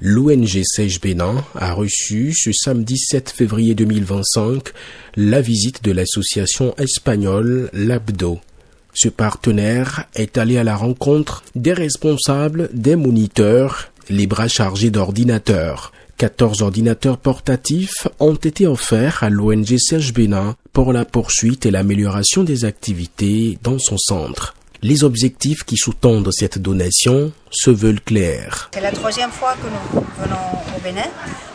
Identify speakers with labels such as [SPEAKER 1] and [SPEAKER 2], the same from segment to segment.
[SPEAKER 1] L'ONG Sèche Bénin a reçu ce samedi 7 février 2025 la visite de l'association espagnole Labdo. Ce partenaire est allé à la rencontre des responsables, des moniteurs, les bras chargés d'ordinateurs. 14 ordinateurs portatifs ont été offerts à l'ONG Sèche Bénin pour la poursuite et l'amélioration des activités dans son centre. Les objectifs qui sous-tendent cette donation se veulent clairs.
[SPEAKER 2] C'est la troisième fois que nous venons au Bénin.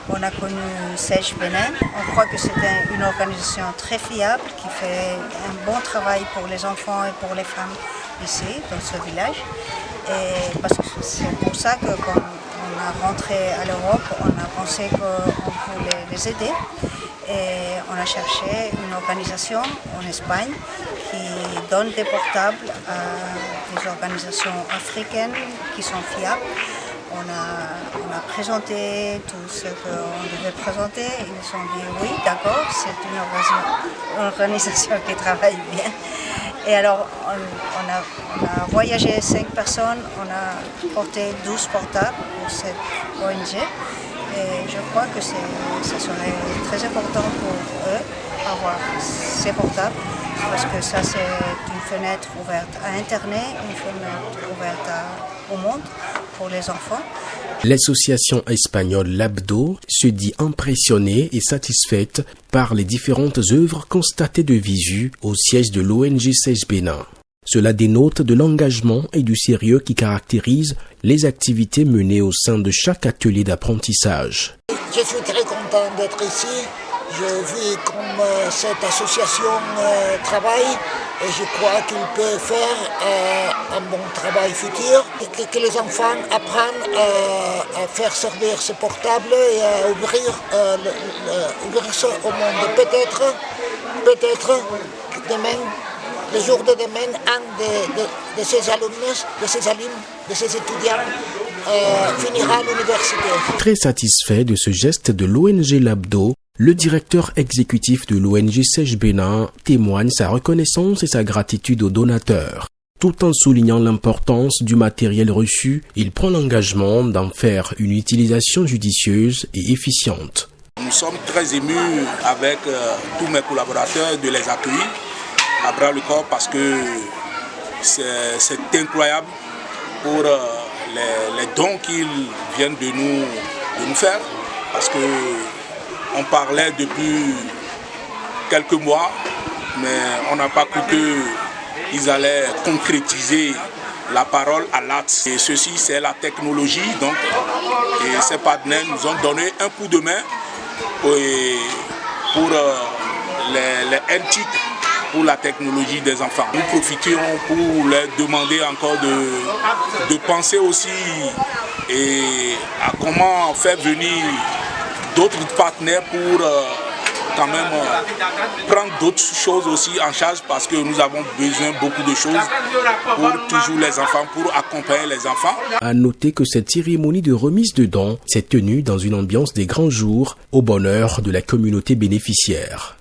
[SPEAKER 2] On a connu Sèche Bénin. On croit que c'est une organisation très fiable qui fait un bon travail pour les enfants et pour les femmes ici, dans ce village. Et parce que c'est pour ça que quand on a rentré à l'Europe, on a pensé qu'on voulait les aider. Et on a cherché une organisation en Espagne qui donne des portables à des organisations africaines qui sont fiables. On a présenté tout ce qu'on devait présenter. Ils ont dit oui, d'accord, c'est une organisation qui travaille bien. Et alors, on a voyagé 5 personnes, on a porté 12 portables pour cette ONG. Et je crois que ça serait très important pour eux d'avoir ces portables parce que ça c'est une fenêtre ouverte à Internet, une fenêtre ouverte au monde pour les enfants.
[SPEAKER 1] L'association espagnole Labdo se dit impressionnée et satisfaite par les différentes œuvres constatées de visu au siège de l'ONG Sèche Bénin. Cela dénote de l'engagement et du sérieux qui caractérisent les activités menées au sein de chaque atelier d'apprentissage.
[SPEAKER 3] Je suis très content d'être ici. Je vis comme cette association travaille et je crois qu'il peut faire un bon travail futur. Que les enfants apprennent à faire servir ce portable et à ouvrir ça au monde. Peut-être demain, le jour de demain, un de ces alumnes, de ces étudiants finira à l'université.
[SPEAKER 1] Très satisfait de ce geste de l'ONG Labdo, le directeur exécutif de l'ONG Sèche Bénin témoigne sa reconnaissance et sa gratitude aux donateurs. Tout en soulignant l'importance du matériel reçu, il prend l'engagement d'en faire une utilisation judicieuse et efficiente.
[SPEAKER 4] Nous sommes très émus avec tous mes collaborateurs de les accueillir à bras le corps parce que c'est incroyable pour les dons qu'ils viennent de nous faire parce que on parlait depuis quelques mois mais on n'a pas cru qu'ils allaient concrétiser la parole à l'acte. Et ceci c'est la technologie donc et ces partenaires nous ont donné un coup de main pour les NTIC pour la technologie des enfants. Nous profitions pour leur demander encore de penser aussi et à comment faire venir d'autres partenaires pour quand même prendre d'autres choses aussi en charge parce que nous avons besoin beaucoup de choses pour toujours les enfants, pour accompagner les enfants.
[SPEAKER 1] À noter que cette cérémonie de remise de dons s'est tenue dans une ambiance des grands jours au bonheur de la communauté bénéficiaire.